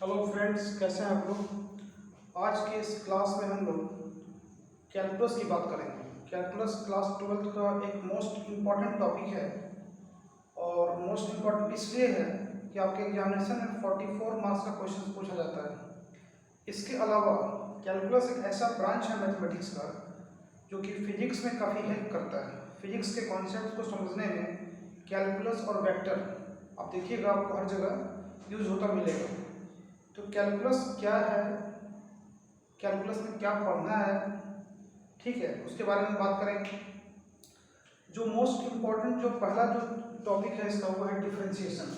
Hello friends, कैसे हैं आप लोग। आज के इस क्लास में हम लोग कैलकुलस की बात करेंगे। कैलकुलस क्लास 12th का एक मोस्ट इम्पॉर्टेंट टॉपिक है और मोस्ट इम्पॉर्टेंट इसलिए है कि आपके एग्जामिनेशन में 44 मार्क्स का क्वेश्चन पूछा जाता है। इसके अलावा कैलकुलस एक ऐसा ब्रांच है मैथमेटिक्स का जो कि फिजिक्स में काफ़ी हेल्प करता है। फिजिक्स के कॉन्सेप्ट को समझने में कैलकुलस और वेक्टर आप देखिएगा आपको हर जगह यूज होता मिलेगा। तो कैलकुलस क्या है, कैलकुलस में क्या पढ़ना है, ठीक है, उसके बारे में बात करेंगे। जो मोस्ट इम्पॉर्टेंट जो पहला जो टॉपिक है इसका वो है डिफरेंशिएशन।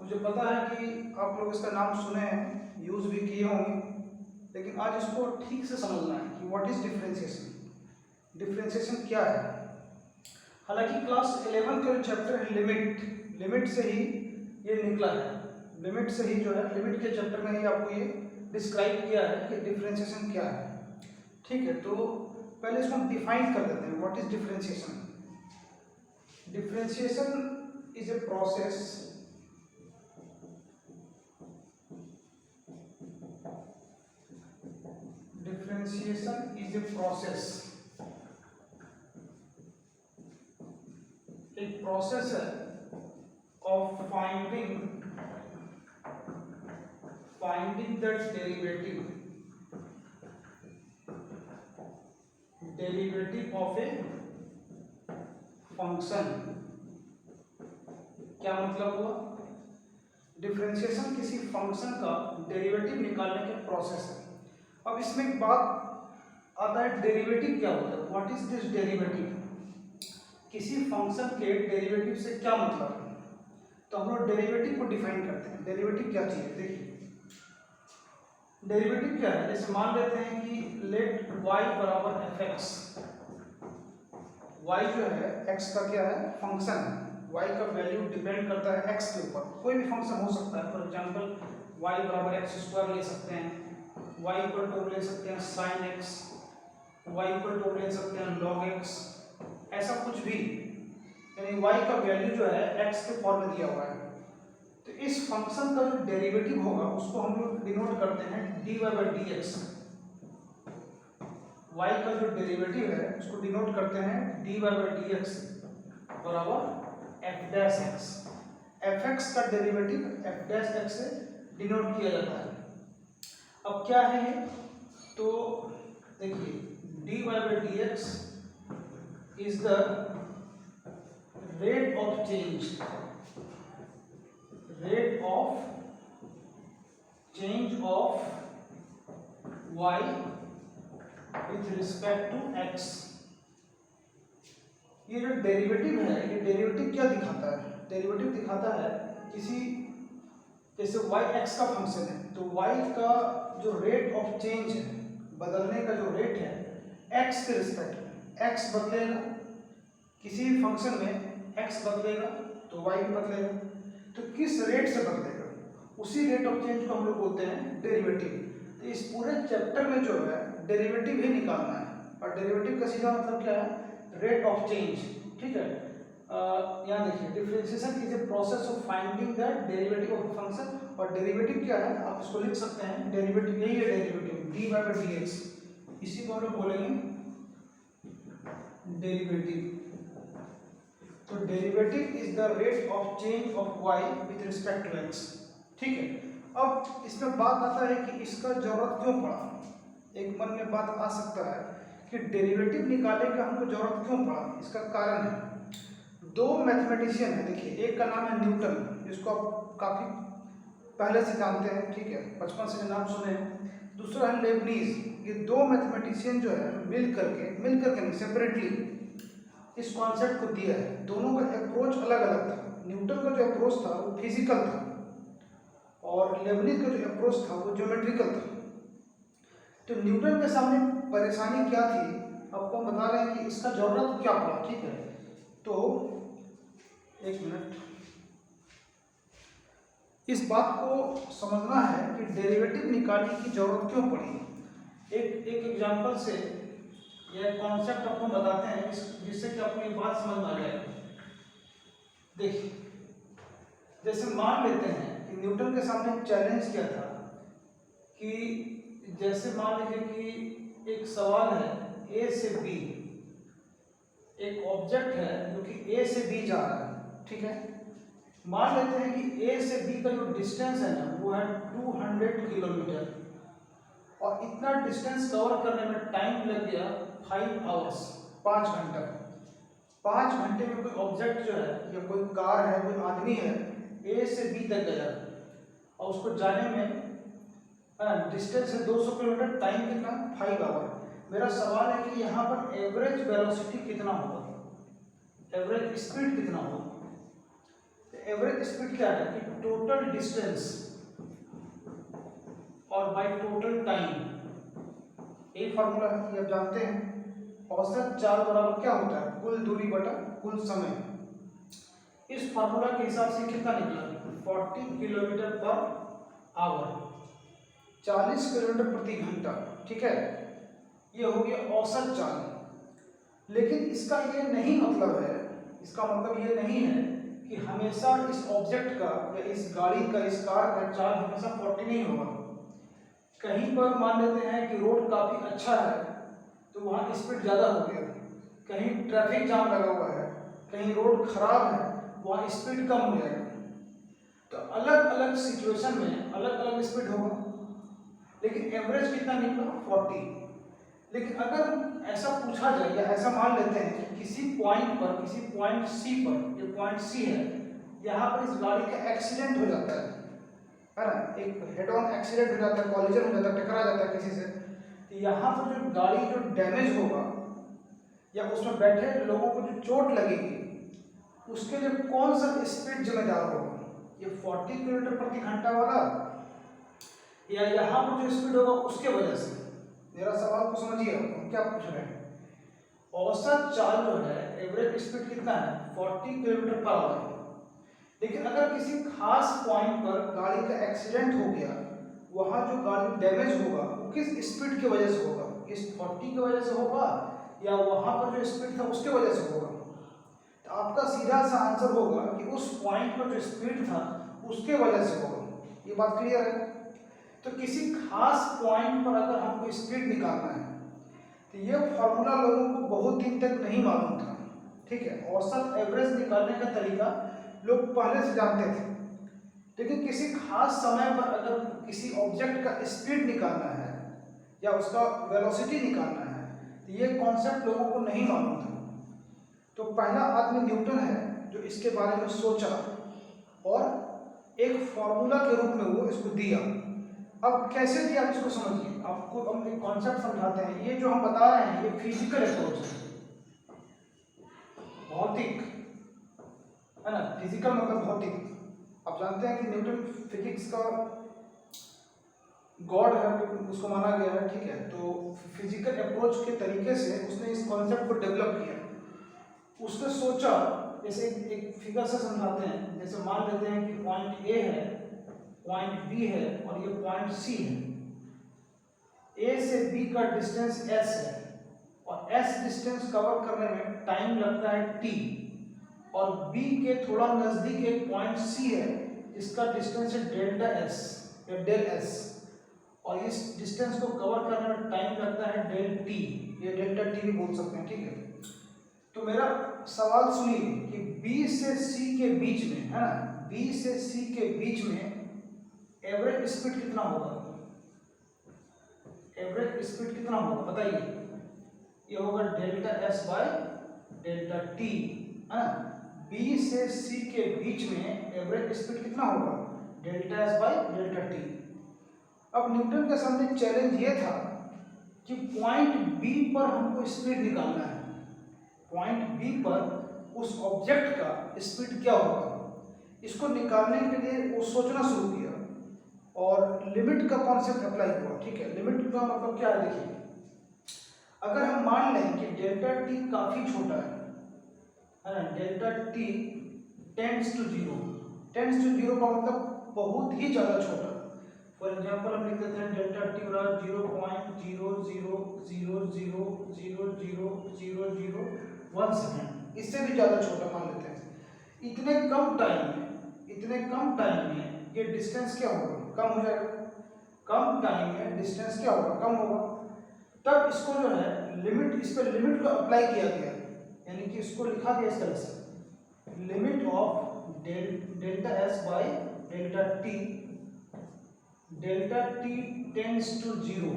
मुझे पता है कि आप लोग इसका नाम सुने हैं, यूज भी किए होंगे, लेकिन आज इसको ठीक से समझना है कि व्हाट इज डिफरेंशिएशन, डिफरेंशिएशन क्या है। हालांकि क्लास 11 का जो चैप्टर है लिमिट से ही ये निकला है। लिमिट से ही जो है, लिमिट के चैप्टर में ही आपको ये डिस्क्राइब किया है कि डिफरेंशिएशन क्या है। ठीक है, तो पहले इसको हम डिफाइन कर देते हैं। What is differentiation. Differentiation is a process differentiation is a process, एक प्रोसेस है of finding the derivative of a function। क्या मतलब हुआ? डिफरेंशिएशन किसी फंक्शन का डेरिवेटिव निकालने के प्रोसेस है। अब इसमें एक बात आता है, डेरिवेटिव क्या होता है, व्हाट इज दिस डेरिवेटिव। किसी फंक्शन के डेरिवेटिव से क्या मतलब है, तो हम लोग डेरिवेटिव को डिफाइन करते हैं। डेरिवेटिव क्या चीज है, देखिए डेरिवेटिव क्या है। जैसे मान लेते हैं कि लेट y बराबर fx, y जो है x का क्या है, फंक्शन है। y का वैल्यू डिपेंड करता है x के ऊपर, कोई भी फंक्शन हो सकता है। फॉर एग्जांपल y बराबर एक्स स्क्वायर ले सकते हैं, y इक्वल टू ले सकते हैं sin x, y equal to ले सकते हैं log x, ऐसा कुछ भी, यानी y का वैल्यू जो है x के फॉर्म में दिया हुआ है। तो इस फंक्शन का जो डेरिवेटिव होगा उसको हम लोग डिनोट करते हैं dy by d x. y का जो डेरिवेटिव है उसको डिनोट करते हैं dy बाई डी एक्स बराबर f डैश x। fx का डेरिवेटिव f डैश x से डिनोट किया जाता है। अब क्या है ये, तो देखिए dy by d x is the rate of change, rate of change of y with respect to x। ये जो डेरिवेटिव है, ये डेरिवेटिव क्या दिखाता है, डेरिवेटिव दिखाता है किसी, जैसे y x का फंक्शन है तो y का जो रेट ऑफ चेंज है, बदलने का जो रेट है x के रिस्पेक्ट में, x बदलेगा किसी फंक्शन में, x बदलेगा तो y भी बदलेगा। तो किस रेट से बदलेगा, उसी रेट ऑफ चेंज को हम लोग बोलते हैं डेरिवेटिव। तो इस पूरे चैप्टर में जो है डेरिवेटिव ही निकालना है, और डेरिवेटिव का सीधा मतलब क्या है, रेट ऑफ चेंज। ठीक है, यहाँ देखिए differentiation is a process of finding the derivative of function. और डेरिवेटिव क्या है, आप इसको लिख सकते हैं, डेरिवेटिव यही है, derivative d by d x, इसी को हम लोग बोलेंगे डेरिवेटिव। तो derivative is the rate of change of y with respect to x। ठीक है, अब इसमें बात आता है कि इसका जरूरत क्यों पड़ा। एक मन में बात आ सकता है कि डेरिवेटिव निकालने का हमको जरूरत क्यों पड़ा। इसका कारण है, दो मैथमेटिशियन है, देखिए एक का नाम है न्यूटन, जिसको आप काफी पहले से जानते हैं, ठीक है, बचपन से नाम सुने हैं। दूसरा है लेबनीज। ये दो मैथमेटिशियन जो है मिल करके नहीं, सेपरेटली इस कॉन्सेप्ट को दिया है। दोनों का अप्रोच अलग अलग था। न्यूटन का जो अप्रोच था वो फिजिकल था और लेबनीज का जो अप्रोच था वो ज्योमेट्रिकल था। तो न्यूटन के सामने परेशानी क्या थी, आपको हम बता रहे हैं कि इसका जरूरत क्या पड़ा। ठीक है, तो एक मिनट, इस बात को समझना है कि डेरिवेटिव निकालने की जरूरत क्यों पड़ी। एक एग्जांपल से यह कॉन्सेप्ट आपको बताते हैं जिससे कि आपको ये बात समझ में आ जाए। देखिए, जैसे मान लेते हैं कि न्यूटन के सामने एक चैलेंज किया था कि जैसे मान लीजिए कि एक सवाल है ए से बी, एक ऑब्जेक्ट है जो कि ए से बी जा रहा है, ठीक है। मान लेते हैं कि ए से बी का जो डिस्टेंस है ना वो है 200 किलोमीटर, और इतना डिस्टेंस कवर करने में टाइम लग गया 5 आवर्स, 5 घंटा। 5 घंटे में कोई ऑब्जेक्ट जो है या कोई कार है, कोई आदमी है, ए से बी तक गया और उसको जाने में डिस्टेंस है 200 किलोमीटर, टाइम कितना, 5 आवर। मेरा सवाल है कि यहाँ पर एवरेज वेलोसिटी कितना होगा, एवरेज स्पीड कितना होगा। एवरेज स्पीड क्या है कि टोटल डिस्टेंस और बाय टोटल टाइम, ये फार्मूला है कि आप जानते हैं। औसत चाल बराबर क्या होता है, कुल दूरी बटा कुल समय। इस फार्मूला के हिसाब से कितना निकला, 40 किलोमीटर पर आवर, 40 किलोमीटर प्रति घंटा, ठीक है। ये हो गया औसत चाल। लेकिन इसका ये नहीं मतलब है, इसका मतलब ये नहीं है कि हमेशा इस ऑब्जेक्ट का या इस गाड़ी का, इस कार का चाल हमेशा 40 नहीं होगा। कहीं पर मान लेते हैं कि रोड काफ़ी अच्छा है तो वहाँ स्पीड ज़्यादा हो गया, कहीं ट्रैफिक जाम लगा हुआ है, कहीं रोड खराब है, वहाँ स्पीड कम हो जाएगा। तो अलग अलग सिचुएशन में अलग अलग स्पीड होगा, लेकिन एवरेज कितना निकला, 40। लेकिन अगर ऐसा पूछा जाए या ऐसा मान लेते हैं कि किसी पॉइंट पर, किसी पॉइंट सी पर, ये पॉइंट सी है, यहाँ पर इस गाड़ी का एक्सीडेंट हो जाता है ना, एक हेड ऑन एक्सीडेंट हो जाता है, कॉलिजन हो जाता है, टकरा जाता है किसी से, तो यहाँ पर जो गाड़ी जो डैमेज होगा या उसमें बैठे लोगों को जो चोट लगेगी, उसके लिए कौन सा स्पीड जिम्मेदार होगा, ये 40 किलोमीटर प्रति घंटा वाला या यहाँ पर जो स्पीड होगा उसके वजह से। मेरा सवाल को समझिए, हम क्या पूछ रहे हैं। औसत चाल जो है, एवरेज स्पीड कितना है, 40 किलोमीटर पर आवर। लेकिन अगर किसी खास पॉइंट पर गाड़ी का एक्सीडेंट हो गया, वहाँ जो गाड़ी डैमेज होगा वो किस स्पीड की वजह से होगा, इस 40 की वजह से होगा या वहाँ पर जो स्पीड था उसके वजह से होगा। तो आपका सीधा सा आंसर होगा कि उस पॉइंट पर जो स्पीड था उसके वजह से होगा। ये बात क्लियर है। तो किसी खास पॉइंट पर अगर हमको स्पीड निकालना है तो ये फॉर्मूला लोगों को बहुत दिन तक नहीं मालूम था, ठीक है। औसत एवरेज निकालने का तरीका लोग पहले से जानते थे, लेकिन किसी खास समय पर अगर किसी ऑब्जेक्ट का स्पीड निकालना है या उसका वेलोसिटी निकालना है तो ये कॉन्सेप्ट लोगों को नहीं मालूम था। तो पहला आदमी न्यूटन है जो इसके बारे में सोचा और एक फॉर्मूला के रूप में वो इसको दिया। अब कैसे दिया इसको समझिए, आपको हम एक कॉन्सेप्ट समझाते हैं। ये जो हम बता रहे हैं ये फिजिकल अप्रोच है, भौतिक है ना, फिजिकल मतलब भौतिक। आप जानते हैं कि न्यूटन फिजिक्स का गॉड है, उसको माना गया है, ठीक है। तो फिजिकल अप्रोच के तरीके से उसने इस कॉन्सेप्ट को डेवलप किया। उसने सोचा, जैसे एक फिगर से समझाते हैं, जैसे मान लेते हैं कि पॉइंट ए है, पॉइंट बी है और ये पॉइंट सी है। ए से बी का डिस्टेंस एस है और एस डिस्टेंस कवर करने में टाइम लगता है टी, और बी के थोड़ा नजदीक एक पॉइंट सी है जिसका डिस्टेंस है डेल्टा एस या डेल एस, और इस डिस्टेंस को कवर करने में टाइम लगता है डेल टी या डेल्टा टी भी बोल सकते हैं, ठीक है। तो मेरा सवाल सुनिए कि बी से सी के बीच में है ना, बी से सी के बीच में एवरेज स्पीड कितना होगा, एवरेज स्पीड कितना होगा बताइए। ये होगा delta S by delta T, है ना। बी से सी के बीच में एवरेज स्पीड कितना होगा, delta S by delta T. अब न्यूटन के सामने चैलेंज ये था कि पॉइंट बी पर हमको स्पीड निकालना है। पॉइंट बी पर उस ऑब्जेक्ट का स्पीड क्या होगा, इसको निकालने के लिए वो सोचना शुरू किया और लिमिट का कॉन्सेप्ट अप्लाई हुआ, ठीक है। लिमिट का मतलब क्या है, देखिए अगर हम मान लें कि डेल्टा टी काफी छोटा है ना, delta t tends to zero का मतलब बहुत ही ज्यादा छोटा। फॉर एग्जाम्पल एग्जाम्पल हम लिख देते हैं डेल्टा टी बराबर 0.0000000001 सेकेंड, इससे भी ज़्यादा छोटा मान लेते हैं। इतने कम टाइम में ये डिस्टेंस क्या होगा, कम हो जाएगा। कम टाइम में डिस्टेंस क्या होगा, कम होगा। तब इसको जो है लिमिट, इस पर लिमिट को अप्लाई किया गया, यानी कि इसको लिखा गया इस तरह से, limit of delta s by delta t tends to 0,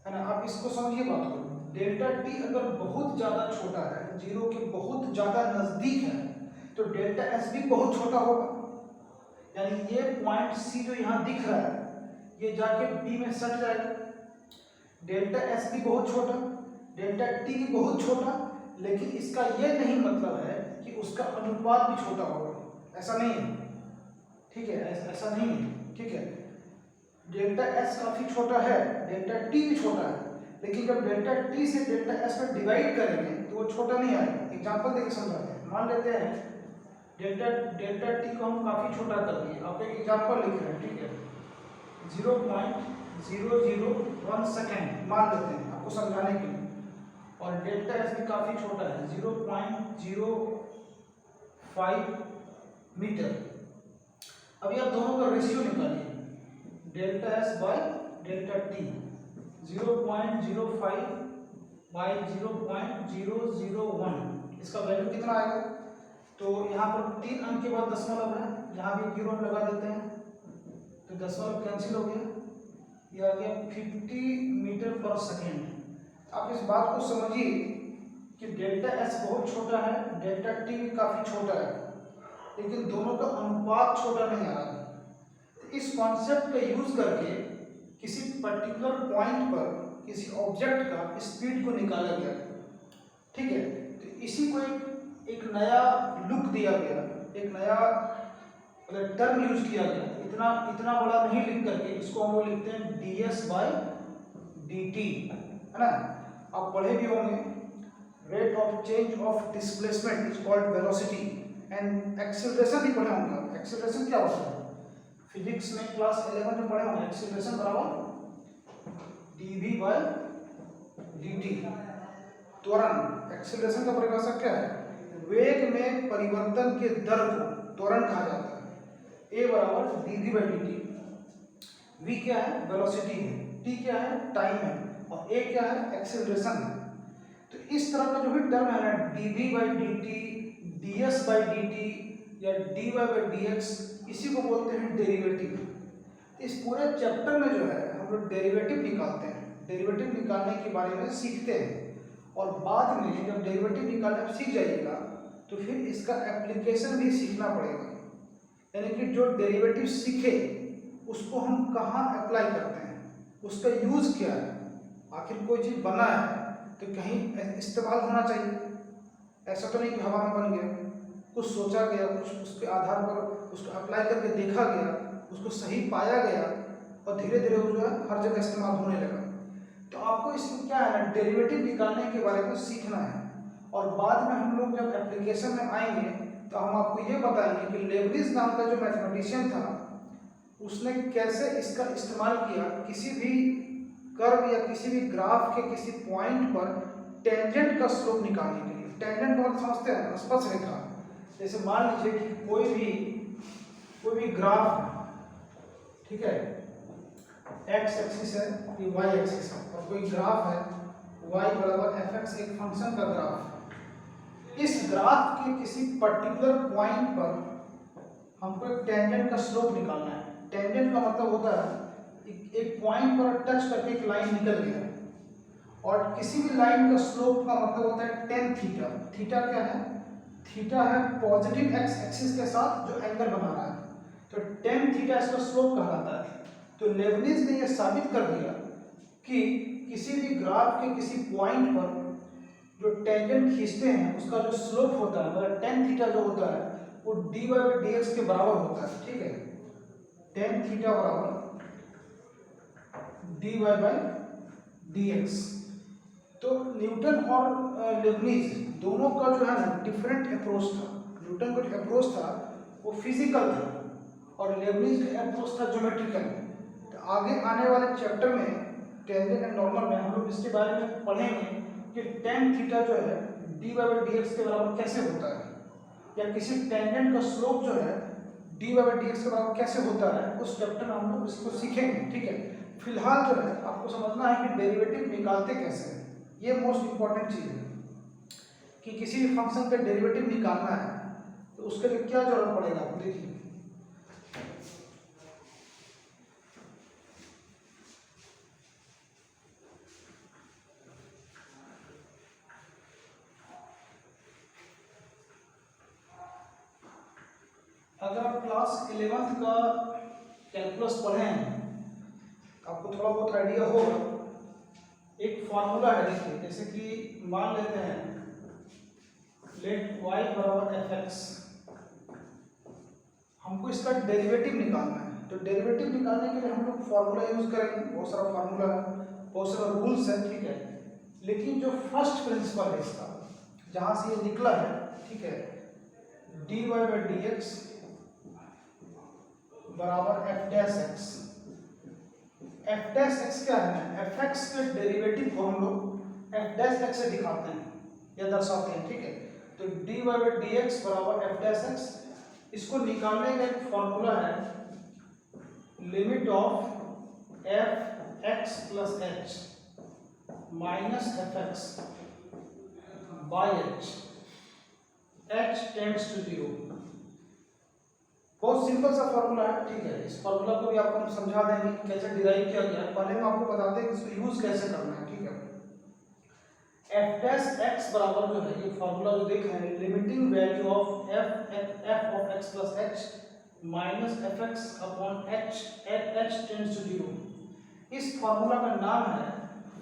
है ना। आप इसको समझिए बात को, डेल्टा टी अगर बहुत ज़्यादा छोटा है, 0 के बहुत ज़्यादा नज़दीक है, तो डेल्टा एस भी बहुत छोटा होगा। यानी ये पॉइंट सी जो यहाँ दिख रहा है, ये जाके बी में सट जाएगा। डेल्टा एस भी बहुत छोटा, डेल्टा टी भी बहुत छोटा, लेकिन इसका ये नहीं मतलब है कि उसका अनुपात भी छोटा होगा, ऐसा नहीं है, ठीक है, ऐसा नहीं है, ठीक है। डेल्टा एस काफी छोटा है, डेल्टा टी भी छोटा है, लेकिन जब डेल्टा टी से डेल्टा एस में डिवाइड करेंगे तो वो छोटा नहीं आएगा। एग्जांपल देके समझाते हैं। मान लेते हैं डेल्टा टी को हम काफी छोटा कर दिए, आप एक एग्जांपल लिख रहे हैं, ठीक है, 0.001 सेकेंड मान लेते हैं आपको समझाने के लिए, और डेल्टा एस भी काफी छोटा है, 0.05 मीटर। अभी आप दोनों का रेशियो निकालिए, delta S by delta T, 0.05 by 0.001, इसका वैल्यू कितना आएगा। तो यहाँ पर 3 अंक के बाद दशमलव है, यहाँ भी 0 लगा देते हैं, तो दशमलव कैंसिल हो गया, ये आ गया 50 मीटर पर सेकेंड। आप इस बात को समझिए कि डेल्टा एस बहुत छोटा है, डेल्टा टी भी काफ़ी छोटा है, लेकिन दोनों का अनुपात छोटा नहीं आ रहा है। इस कॉन्सेप्ट का यूज करके किसी पर्टिकुलर पॉइंट पर किसी ऑब्जेक्ट का स्पीड को निकाला गया, ठीक है। तो इसी को एक नया लुक दिया गया, एक नया टर्म यूज किया गया। इतना बड़ा नहीं लिख करके इसको हम लोग लिखते हैं ds बाई dt, है ना। आप पढ़े भी होंगे, rate of change of displacement is called velocity, and acceleration भी पढ़े होंगे। एक्सेलरेशन क्या होता है, फिजिक्स में क्लास 11 में पढ़े होंगे। एक्सेलरेशन बराबर dv बाई dt, त्वरण। एक्सेलरेशन का परिभाषा क्या है, वेग में परिवर्तन के दर को त्वरण कहा जाता है। a बराबर dv बाई dt, v क्या है, वेलोसिटी है, t क्या है, टाइम है, और a क्या है, एक्सेलरेशन है। तो इस तरह का जो भी टर्म है ना, dv by dt, ds by dt या dy बाई dx, इसी को बोलते हैं डेरिवेटिव। इस पूरे चैप्टर में जो है हम लोग डेरिवेटिव निकालते हैं, डेरिवेटिव निकालने के बारे में सीखते हैं, और बाद में जब डेरिवेटिव निकालना सीख जाइएगा तो फिर इसका एप्लीकेशन भी सीखना पड़ेगा। यानी कि जो डेरिवेटिव सीखे उसको हम कहाँ अप्लाई करते हैं, उसका यूज क्या है। आखिर कोई चीज़ बना है तो कहीं इस्तेमाल होना चाहिए, ऐसा तो नहीं कि हवा में बन गया। कुछ सोचा गया, कुछ उसके आधार पर उसको अप्लाई करके देखा गया, उसको सही पाया गया, और धीरे धीरे वो जो है हर जगह इस्तेमाल होने लगा। तो आपको इसमें क्या है ना, डेरिवेटिव निकालने के बारे में सीखना है, और बाद में हम लोग जब एप्लीकेशन में आएंगे तो हम आपको ये बताएंगे कि लेबनिज नाम का जो मैथमेटिशियन था उसने कैसे इसका इस्तेमाल किया किसी भी कर्व या किसी भी ग्राफ के किसी पॉइंट पर टेंजेंट का स्लोप निकालने के लिए। टेंजेंट को समझते हैं, स्पर्श रेखा। जैसे मान लीजिए कि कोई भी ग्राफ, ठीक है, एक्स एक्सिस है, ये वाई एक्सिस है, और कोई ग्राफ है y बराबर fx, एक फंक्शन का ग्राफ। इस ग्राफ के किसी पर्टिकुलर पॉइंट पर हमको एक टेंजेंट का स्लोप निकालना है। टेंजेंट का मतलब होता है एक पॉइंट पर टच करके एक लाइन निकल गया, और किसी भी लाइन का स्लोप का मतलब होता है टेन थीटा। थीटा क्या है, थीटा है पॉजिटिव एक्स एक्सिस के साथ जो एंगल बना रहा है, तो टेन थीटा इसका स्लोप कहलाता है। तो लेबनिज ने यह साबित कर दिया कि किसी भी ग्राफ के किसी पॉइंट पर जो टेंजेंट खींचते हैं उसका जो स्लोप होता है, मतलब टेन थीटा जो होता है वो dy बाई dx के बराबर होता है, ठीक है। टेन थीटा बराबर dy बाई dx। तो न्यूटन और लेबनिज दोनों का जो है ना डिफरेंट अप्रोच था। न्यूटन का जो अप्रोच था वो फिजिकल था, और लेबनिज का अप्रोच था ज्योमेट्रिकल। आगे आने वाले चैप्टर में टेंजेंट एंड नॉर्मल में हम लोग इसके बारे में पढ़ेंगे कि टेन थीटा जो है dy बाई डी एक्स के बराबर कैसे होता है, या किसी टेंजेंट का स्लोप जो है dy बाई डी एक्स के बराबर कैसे होता है, उस चैप्टर में हम लोग इसको सीखेंगे। ठीक है, फिलहाल जो है आपको समझना है कि डेरिवेटिव निकालते कैसे हैं। ये मोस्ट इंपॉर्टेंट चीज़ है कि किसी भी फंक्शन का डेरिवेटिव निकालना है तो उसके लिए क्या जरूरत पड़ेगा। आपको देखिए, अगर आप क्लास 11th का कैलकुलस पढ़े हैं आपको थोड़ा बहुत आइडिया होगा। एक फार्मूला है, देखिए, जैसे कि मान लेते हैं लेट y बराबर एफ एक्स, हमको इसका डेरिवेटिव निकालना है। तो डेरिवेटिव निकालने के लिए हम लोग फार्मूला यूज करेंगे। बहुत सारा फार्मूला है, बहुत सारा रूल्स है। ठीक है, लेकिन जो फर्स्ट प्रिंसिपल है इसका, जहां से ये निकला है, ठीक है, dy बाई डी एक्स बराबर f dash x. F dash x क्या है, एफ एक्स के डेरिवेटिव को हम लोग एफ डैश एक्स से दिखाते हैं या दर्शाते हैं। ठीक है, तो dy बाई डी एक्स बराबर एफ डैश एक्स, इसको निकालने का एक फॉर्मूला है limit of f x plus h minus f x by h tends to 0। बहुत सिंपल सा फॉर्मूला है। ठीक है, इस फॉर्मूला को भी आपको हम समझा देंगे कि कैसे डिराइव किया गया है। पहले हम आपको बताते हैं कि इसको यूज कैसे करना है। ठीक है, एफ डैश एक्स बराबर जो है, ये फॉर्मूला जो देख रहे हैं, limiting value of f of x plus h minus f x upon h tends to 0। इस फॉर्मूला का नाम है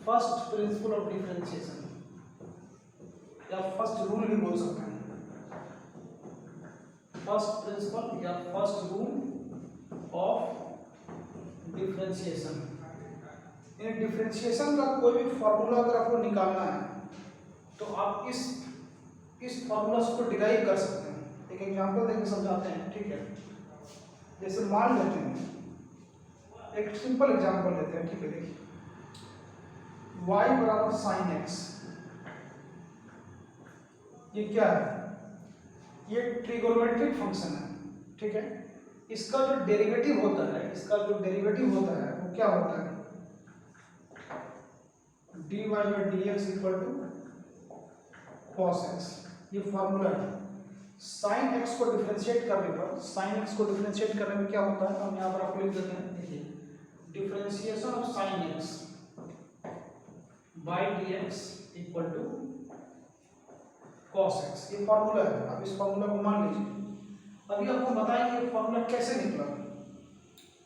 फर्स्ट प्रिंसिपल ऑफ डिफरेंशिएशन, या फर्स्ट रूल भी बोल सकते हैं। फर्स्ट प्रिंसिपल या फर्स्ट रूल ऑफ डिफरेंशिएशन। इन डिफरेंशिएशन का कोई भी फॉर्मूला अगर आपको निकालना है तो आप इस फॉर्मूला को डिराइव कर सकते हैं। एक एग्जांपल देकर समझाते हैं। ठीक है, जैसे मान लेते हैं, एक सिंपल एग्जांपल लेते हैं। ठीक है, देखिए, y बराबर साइन एक्स, ये क्या है, ये ट्रिगोनोमेट्रिक फंक्शन है। ठीक है, इसका जो डेरिवेटिव होता है, वो क्या होता है, dy by d x equal to cos x। ये फॉर्मूला है। साइन एक्स को डिफरेंशिएट करने में क्या होता है, हम यहाँ पर आपको लिख देते हैं। देखिए, differentiation of sine x by d x equal to cos x, ये फॉर्मूला है। अब इस फॉर्मूला को मान लीजिए। अभी आपको बताएंगे ये फॉर्मूला कैसे निकला।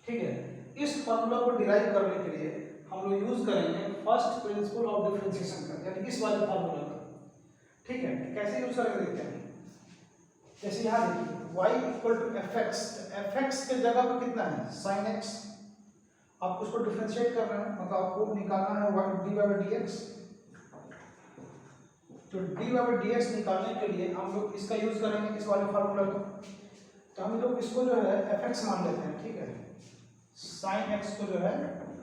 ठीक है, इस फॉर्मूला को डिराइव करने के लिए हम लोग यूज करेंगे फर्स्ट प्रिंसिपल ऑफ डिफरेंशिएशन का, यानी इस वाले फॉर्मूला का। ठीक है, कैसे यूज करके देखते हैं। जैसे यहाँ देखिए, y equal to f x, f x के जगह पर कितना है, साइन एक्स। आपको उसको डिफरेंशिएट करना है, मतलब आपको निकालना है dy बाई डी एक्स। तो dy बाई डी एक्स निकालने के लिए हम लोग इसका यूज करेंगे, इस वाले फार्मूला का। तो हम लोग इसको जो है एफ एक्स मान लेते हैं। ठीक है, साइन एक्स को जो है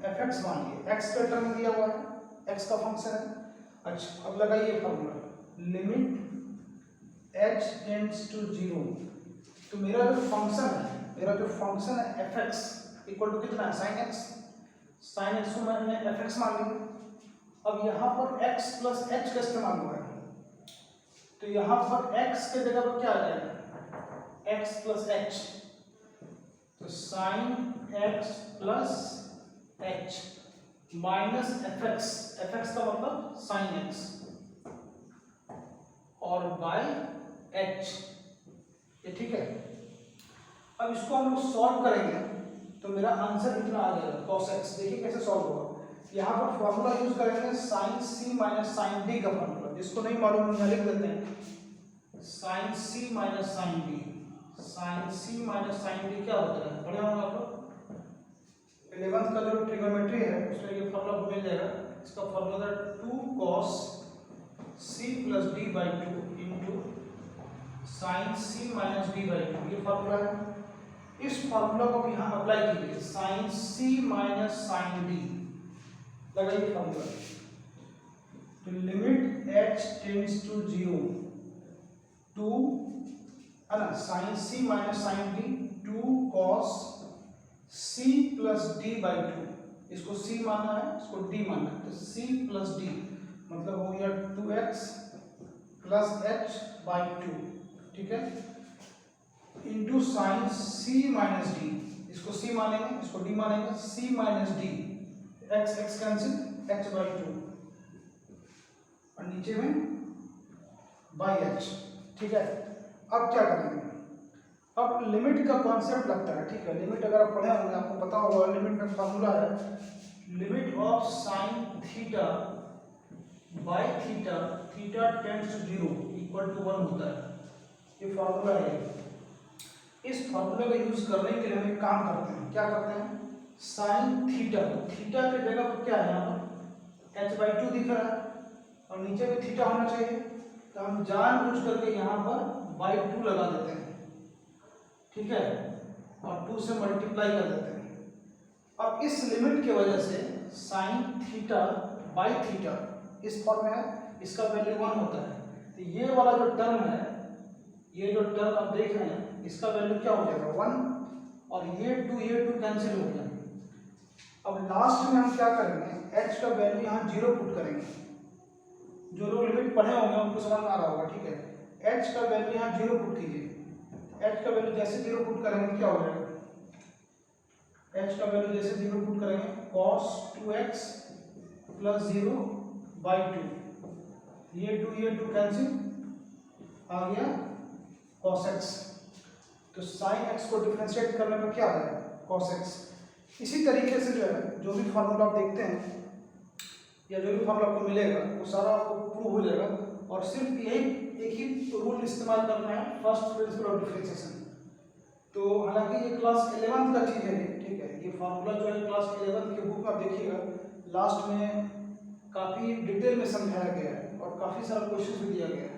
एफ एक्स मान लिए, एक्स का टर्म दिया हुआ है, एक्स का फंक्शन है। अच्छा, अब लगाइए formula, limit h tends to 0। तो मेरा जो फंक्शन है एफ एक्स इक्वल टू कितना है, साइन एक्स को मैंने एफ एक्स मान लिया। अब यहाँ पर x प्लस एच का इस्तेमाल हुआ है, तो यहाँ पर x के जगह पर क्या आ जाएगा, x प्लस एच। तो sine x plus h minus f x का मतलब साइन x और बाय h। ये ठीक है। अब इसको हम लोग सॉल्व करेंगे तो मेरा आंसर इतना आ जाएगा, cos x। देखिए कैसे सॉल्व होगा। यहाँ पर फॉर्मूला यूज करेंगे sine c minus sine d का फॉर्मूला। जिसको नहीं मालूम यहाँ लिख देते हैं, sine c minus sine d। Sine c minus sine d क्या होता है, पढ़े होंगे आप लोग 11th का जो ट्रिग्नोमेट्री है उसमें ये फॉर्मूला मिल जाएगा। इसका फॉर्मूला है 2 cos c plus d by 2 into sine c minus d by 2। ये फॉर्मूला है। इस फॉर्मूला को भी यहाँ अप्लाई कीजिए, sine c minus sine d लगाइए फॉर्मूला। तो limit h tends to 0 two, है ना, sine c minus sine d 2 cos c plus d by 2, इसको c मानना है, इसको d मानना है, तो c प्लस डी मतलब हो गया 2x प्लस h बाई 2, ठीक है, into sine c minus D, इसको c मानेंगे, इसको d मानेंगे, c minus D, x x cancel, h by 2 और नीचे में बाई h, ठीक है। अब क्या करेंगे, अब लिमिट का कॉन्सेप्ट लगता है, ठीक है, लिमिट अगर आप पढ़े होंगे आपको पता होगा, लिमिट का फार्मूला है limit of sine theta by theta, theta tends to 0 equal to 1 होता है, ये फार्मूला है। इस फार्मूले का यूज करने के लिए हम एक काम करते हैं, क्या करते हैं, साइन थीटा, थीटा की जगह पर क्या है, यहाँ पर h बाई 2 दिख रहा है और नीचे भी थीटा होना चाहिए, तो हम जानबूझ करके यहाँ पर बाई 2 लगा देते हैं, ठीक है, और 2 से मल्टीप्लाई कर देते हैं। अब इस लिमिट की वजह से साइन थीटा बाई थीटा इस फॉर्म में है, इसका वैल्यू 1 होता है, तो ये वाला जो टर्म है, ये जो टर्म आप देख रहे हैं, इसका वैल्यू क्या हो जाएगा 1, और ये 2 कैंसिल हो गया। अब लास्ट में हम क्या करेंगे, h का वैल्यू यहाँ 0 पुट करेंगे, जो लोग लिमिट पढ़े होंगे उनको समझ में आ रहा होगा, ठीक है, h का वैल्यू यहाँ 0 पुट कीजिए, h का वैल्यू जैसे 0 पुट करेंगे क्या हो जाएगा, h का वैल्यू जैसे 0 पुट करेंगे cos 2x प्लस 0 बाई 2, ये 2 कैंसिल आ गया cos x, तो sin x को डिफरेंशिएट करने में क्या है cos x। इसी तरीके से जो है जो भी फार्मूला आप देखते हैं या जो भी फार्मूला आपको मिलेगा वो सारा आपको प्रूव हो जाएगा, और सिर्फ एक ही रूल इस्तेमाल करना है, फर्स्ट प्रिंसिपल ऑफ डिफरेंशिएशन। तो हालांकि ये क्लास 11th का चीज़ है, ठीक है, ये फार्मूला जो है क्लास 11th के बुक में आप देखिएगा, लास्ट में काफ़ी डिटेल में समझाया गया है और काफ़ी सारा क्वेश्चन भी दिया गया है,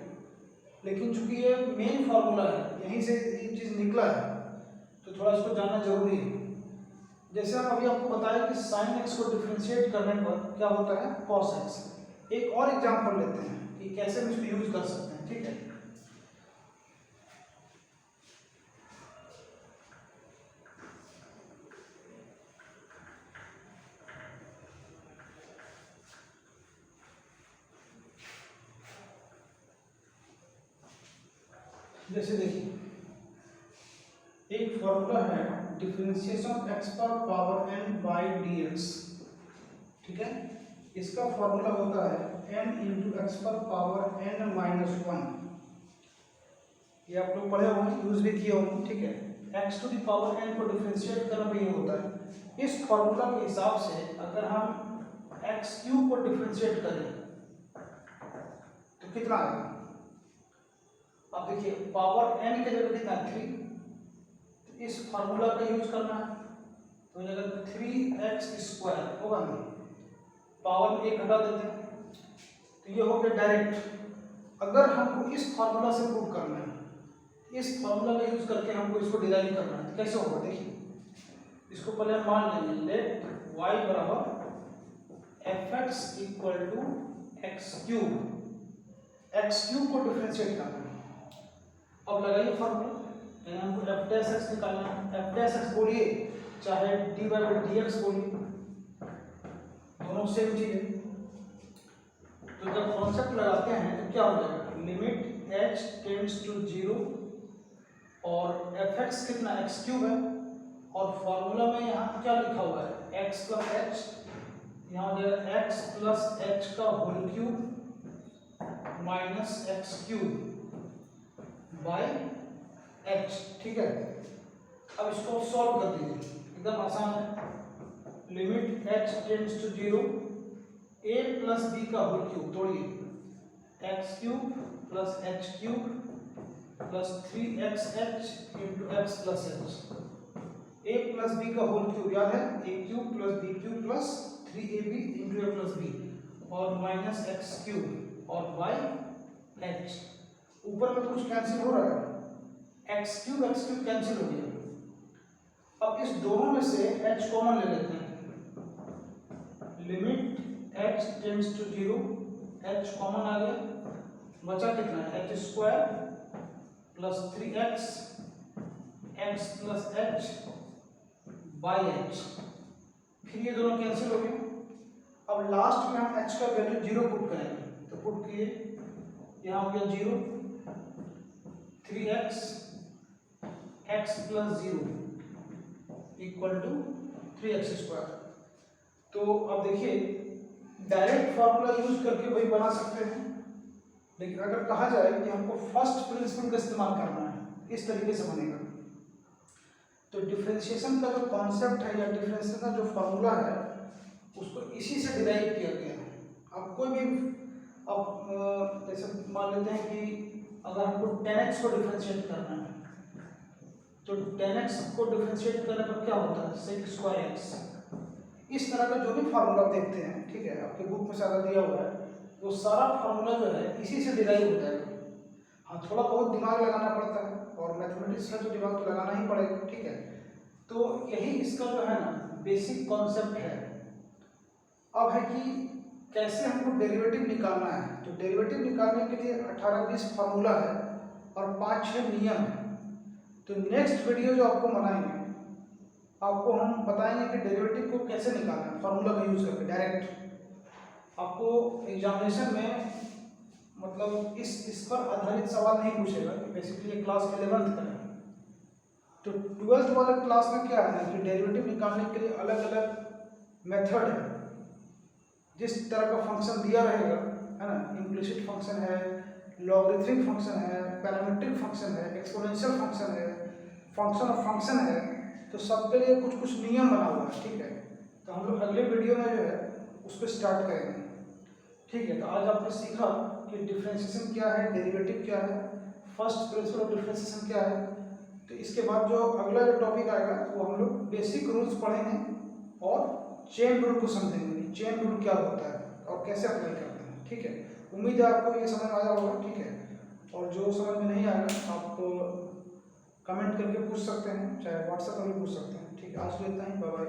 लेकिन चूंकि ये मेन फार्मूला है, यहीं से ये चीज़ निकला है, तो थोड़ा इसको जानना जरूरी है। जैसे हम अभी आपको बताया कि साइन एक्स को डिफरेंशिएट करने पर क्या होता है कॉस एक्स। एक और एग्जांपल लेते हैं कि कैसे हम इसको यूज कर सकते हैं, ठीक है। जैसे देखिए एक फॉर्मूला है डिफरेंशिएशन एक्स पर पावर n बाई dx, ठीक है, इसका फॉर्मूला होता है n इंटू एक्स पर पावर n माइनस 1, ये आप लोग पढ़े होंगे, यूज भी किए होंगे, ठीक है। x to the power n को डिफरेंशिएट करना भी ये होता है। इस फॉर्मूला के हिसाब से अगर हम x क्यूब को डिफरेंशिएट करें तो कितना आएगा, अब देखिए पावर n के जगह कितना 3, तो इस फार्मूला का यूज करना है, तो जगह 3x स्क्वायर होगा ना, पावर में 1 हटा देते हैं, तो ये हो गया डायरेक्ट। अगर हमको इस फार्मूला से प्रूव करना है, इस फार्मूला का यूज करके हमको इसको डिराइव करना है, तो कैसे होगा देखिए, इसको पहले हम मान लेंगे लेट y बराबर fx equal to x cube को डिफरेंशिएट करना है। अब लगाइए फार्मूला, हमको f डैश x निकालना है, f डैश x बोलिए चाहे dy बाई dx बोलिए, दोनों सेम चीज है। तो जब कॉन्सेप्ट लगाते हैं तो क्या हो जाएगा, लिमिट h टेंड्स टू 0 और fx कितना x क्यूब है, और फॉर्मूला में यहाँ क्या लिखा हुआ है x प्लस h, यहाँ हो जाएगा x प्लस h का whole cube minus x cube by h, ठीक है। अब इसको सॉल्व कर दीजिए, एकदम आसान है, limit h tends to 0 a plus b का होल क्यूब तोड़िए x cube plus h cube plus 3xh into x plus h, a plus b का होल क्यूब याद है a cube plus b cube plus 3ab into a plus b और minus x cube और by h, ऊपर में कुछ cancel हो रहा है, x क्यूब कैंसिल हो गया, अब इस दोनों में से h कॉमन ले लेते हैं, limit h tends to 0, h common आ गया, बचा कितना है h square plus 3x x plus h by h, फिर ये दोनों कैंसिल हो गए। अब लास्ट में हम h का वैल्यू 0 पुट करेंगे, तो पुट किए, यहाँ हो गया 0, 3x x plus 0 equal to 3x square. तो अब देखिए डायरेक्ट फॉर्मूला यूज करके वही बना सकते हैं, लेकिन अगर कहा जाए कि हमको फर्स्ट प्रिंसिपल का इस्तेमाल करना है, इस तरीके से बनेगा। तो डिफरेंशिएशन का जो कॉन्सेप्ट है या डिफरेंशिएशन का जो फॉर्मूला है उसको इसी से डिराइव किया गया है। अब कोई भी अब जैसे मान लेते हैं कि अगर हमको 10x को डिफरेंशिएट करना है, तो 10x को डिफरेंशिएट करने पर क्या होता है sec स्क्वायर x, इस तरह का जो भी फार्मूला आप देखते हैं, ठीक है, आपके बुक में सारा दिया हुआ है, वो सारा फार्मूला जो है इसी से डिराइव हो जाएगा। हाँ, थोड़ा बहुत दिमाग लगाना पड़ता है, और मैथमेटिक्स का तो दिमाग तो लगाना ही पड़ेगा, ठीक है। तो यही इसका जो है ना बेसिक कॉन्सेप्ट है। अब है कि कैसे हमको डेरिवेटिव निकालना है। तो डेरिवेटिव निकालने के लिए 18-20 फार्मूला है और 5-6 नियम है। तो नेक्स्ट वीडियो जो आपको बनाएंगे, आपको हम बताएंगे कि डेरिवेटिव को कैसे निकालना है फार्मूला का यूज करके डायरेक्ट। आपको एग्जामिनेशन में मतलब इस पर आधारित सवाल नहीं पूछेगा कि बेसिकली ये क्लास 11th का है। तो 12th वाले क्लास में क्या है कि डेरिवेटिव निकालने के लिए अलग अलग मेथड है। जिस तरह का फंक्शन दिया रहेगा, है ना, इम्प्लिसिट फंक्शन है, लॉगरिथमिक फंक्शन है, पैरामीट्रिक फंक्शन है, एक्सपोनेंशियल फंक्शन है, फंक्शन ऑफ फंक्शन है, तो सबके लिए कुछ कुछ नियम बना हुआ है, ठीक है। तो हम लोग अगले वीडियो में जो है उसको स्टार्ट करेंगे, ठीक है। तो आज आपने सीखा कि डिफरेंशिएशन क्या है, डेरिवेटिव क्या है, फर्स्ट प्रिंसिपल ऑफ डिफरेंशिएशन क्या है। तो इसके बाद जो अगला जो टॉपिक आएगा वो हम लोग बेसिक रूल्स पढ़ेंगे और चेन रूल को समझेंगे, चेन रूल क्या होता है और कैसे अप्लाई करते हैं, ठीक है। उम्मीद है आपको ये समझ आया होगा, ठीक है। और जो समझ में नहीं आएगा आप कमेंट करके पूछ सकते हैं, चाहे व्हाट्सएप पर भी पूछ सकते हैं, ठीक है। आज तो इतना ही, बाय बाय।